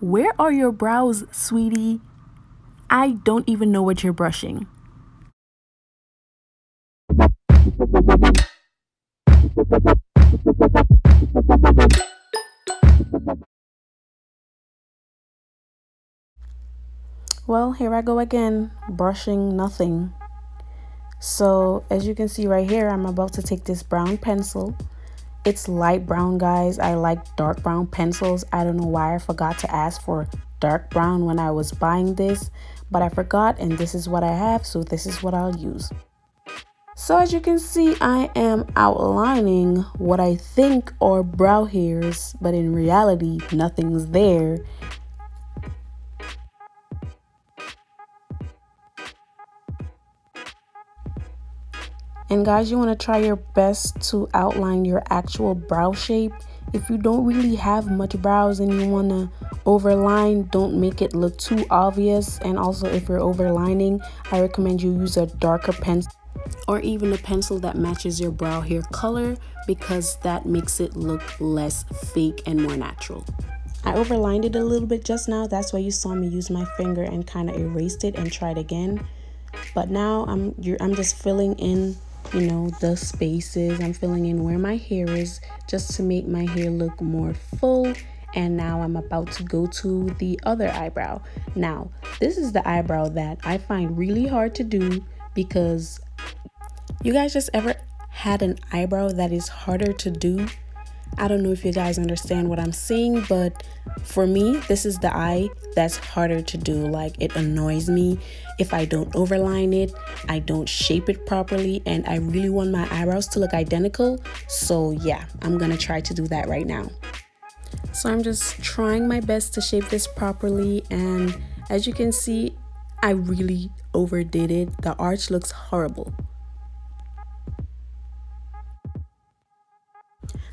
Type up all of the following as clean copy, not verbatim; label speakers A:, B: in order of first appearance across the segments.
A: Where are your brows, sweetie? I don't even know what you're brushing. Well, here I go again, brushing nothing. So as you can see right here, I'm about to take this brown pencil. It's light brown, guys. I like dark brown pencils. I don't know why I forgot to ask for dark brown when I was buying this, but I forgot, and this is what I have, so this is what I'll use. So as you can see, I am outlining what I think are brow hairs, but in reality, nothing's there. And guys, you want to try your best to outline your actual brow shape. If you don't really have much brows and you want to overline, don't make it look too obvious. And also, if you're overlining, I recommend you use a darker pencil or even a pencil that matches your brow hair color, because that makes it look less fake and more natural. I overlined it a little bit just now. That's why you saw me use my finger and kind of erased it and tried again. But now I'm just filling in, the spaces. I'm filling in where my hair is just to make my hair look more full. And now I'm about to go to the other eyebrow. Now, this is the eyebrow that I find really hard to do, because you guys just ever had an eyebrow that is harder to do? I don't know if you guys understand what I'm saying, but for me, this is the eye that's harder to do. Like, it annoys me if I don't overline it, I don't shape it properly, and I really want my eyebrows to look identical. So yeah, I'm gonna try to do that right now. So I'm just trying my best to shape this properly, and as you can see, I really overdid it. The arch looks horrible.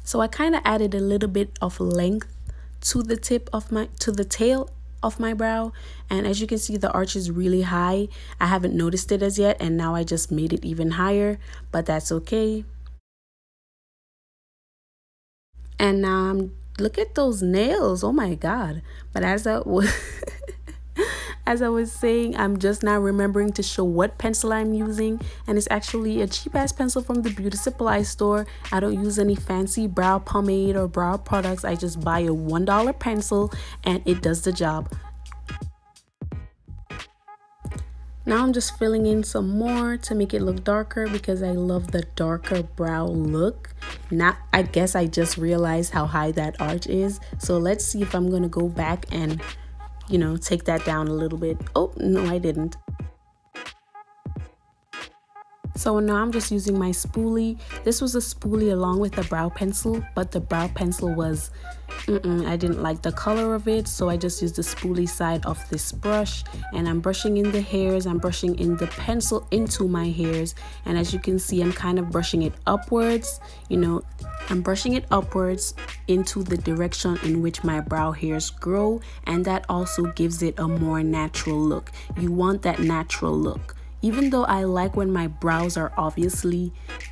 A: So I kind of added a little bit of length to the tail of my brow, and as you can see, the arch is really high. I haven't noticed it as yet, and now I just made it even higher, but that's okay. And now look at those nails. Oh my god. But as I was as I was saying, I'm just now remembering to show what pencil I'm using, and it's actually a cheap ass pencil from the beauty supply store. I don't use any fancy brow pomade or brow products. I just buy a $1 pencil and it does the job. Now I'm just filling in some more to make it look darker, because I love the darker brow look. Now I guess I just realized how high that arch is. So let's see if I'm gonna go back and take that down a little bit. Oh, no, I didn't. So now I'm just using my spoolie. This was a spoolie along with the brow pencil, but the brow pencil was, I didn't like the color of it, so I just used the spoolie side of this brush, and I'm brushing in the hairs. I'm brushing in the pencil into my hairs, and as you can see, I'm kind of brushing it upwards. I'm brushing it upwards into the direction in which my brow hairs grow, and that also gives it a more natural look. You want that natural look. Even though I like when my brows are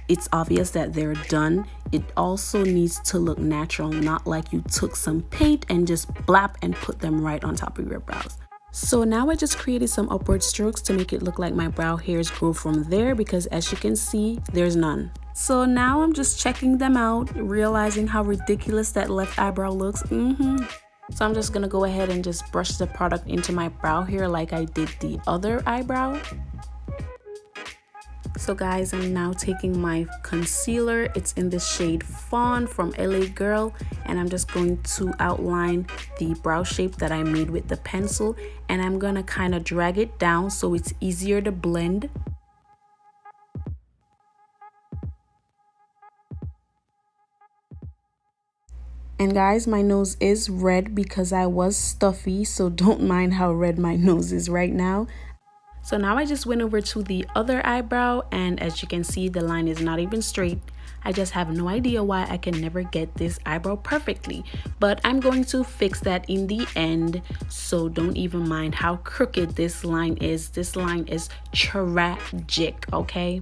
A: it's obvious that they're done, it also needs to look natural, not like you took some paint and just blap and put them right on top of your brows. So now I just created some upward strokes to make it look like my brow hairs grow from there, because as you can see, there's none. So now I'm just checking them out, realizing how ridiculous that left eyebrow looks. So I'm just gonna go ahead and just brush the product into my brow hair like I did the other eyebrow. So guys, I'm now taking my concealer. It's in the shade Fawn from LA Girl, and I'm just going to outline the brow shape that I made with the pencil, and I'm gonna kind of drag it down so it's easier to blend. And guys, my nose is red because I was stuffy, so don't mind how red my nose is right now. So now I just went over to the other eyebrow, and as you can see, the line is not even straight. I just have no idea why I can never get this eyebrow perfectly, but I'm going to fix that in the end, so don't even mind how crooked this line is. This line is tragic, okay?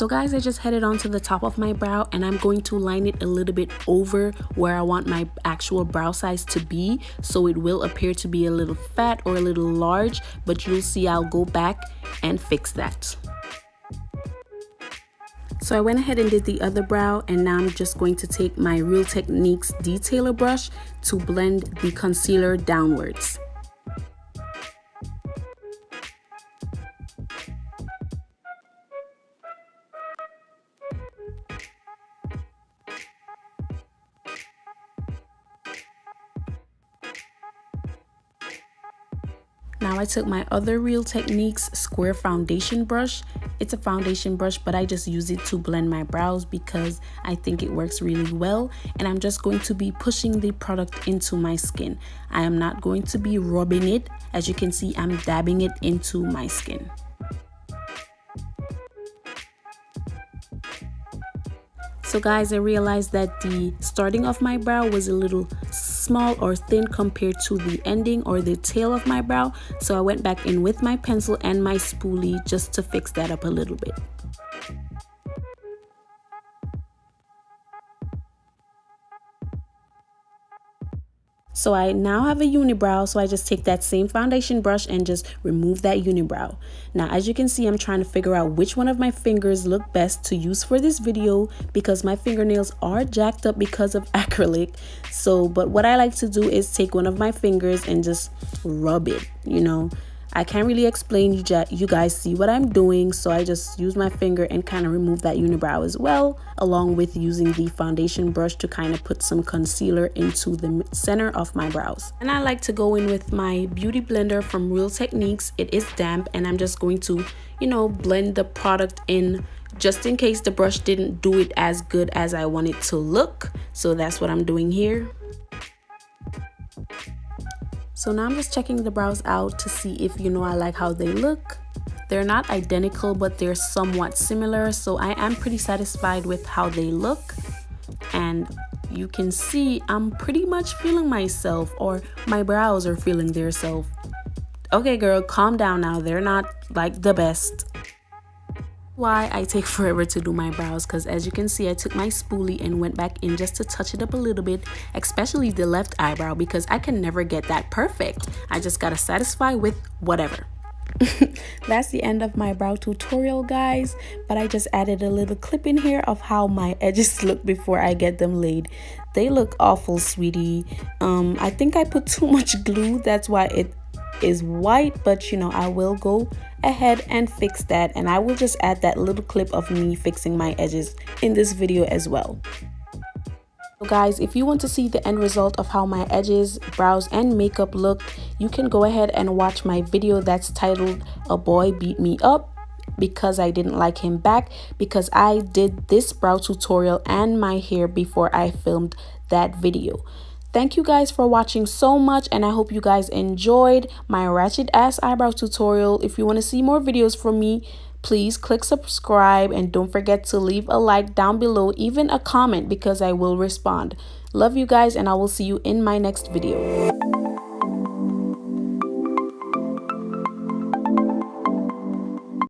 A: So guys, I just headed on to the top of my brow and I'm going to line it a little bit over where I want my actual brow size to be, so it will appear to be a little fat or a little large, but you'll see I'll go back and fix that. So I went ahead and did the other brow, and now I'm just going to take my Real Techniques detailer brush to blend the concealer downwards. Now I took my other Real Techniques square foundation brush. It's a foundation brush, but I just use it to blend my brows because I think it works really well. And I'm just going to be pushing the product into my skin. I am not going to be rubbing it. As you can see, I'm dabbing it into my skin. So guys, I realized that the starting of my brow was a little small or thin compared to the ending or the tail of my brow. So I went back in with my pencil and my spoolie just to fix that up a little bit. So I now have a unibrow, so I just take that same foundation brush and just remove that unibrow. Now, as you can see, I'm trying to figure out which one of my fingers look best to use for this video because my fingernails are jacked up because of acrylic. So, but what I like to do is take one of my fingers and just rub it, you know. I can't really explain, you guys see what I'm doing, so I just use my finger and kind of remove that unibrow as well, along with using the foundation brush to kind of put some concealer into the center of my brows. And I like to go in with my beauty blender from Real Techniques. It is damp, and I'm just going to, you know, blend the product in just in case the brush didn't do it as good as I want it to look. So that's what I'm doing here. So now I'm just checking the brows out to see if, you know, I like how they look. They're not identical, but they're somewhat similar. So I am pretty satisfied with how they look. And you can see I'm pretty much feeling myself, or my brows are feeling their self. Okay, girl, calm down now. They're not like the best. Why I take forever to do my brows, because as you can see, I took my spoolie and went back in just to touch it up a little bit, especially the left eyebrow, because I can never get that perfect. I just gotta satisfy with whatever. That's the end of my brow tutorial, guys, but I just added a little clip in here of how my edges look before I get them laid. They look awful, sweetie. I think I put too much glue, that's why it is white, but you know, I will go ahead and fix that, and I will just add that little clip of me fixing my edges in this video as well. So guys, if you want to see the end result of how my edges, brows, and makeup look, you can go ahead and watch my video that's titled "A Boy Beat Me Up Because I Didn't Like Him Back," because I did this brow tutorial and my hair before I filmed that video. Thank you guys for watching so much, and I hope you guys enjoyed my ratchet ass eyebrow tutorial. If you want to see more videos from me, please click subscribe, and don't forget to leave a like down below, even a comment, because I will respond. Love you guys, and I will see you in my next video.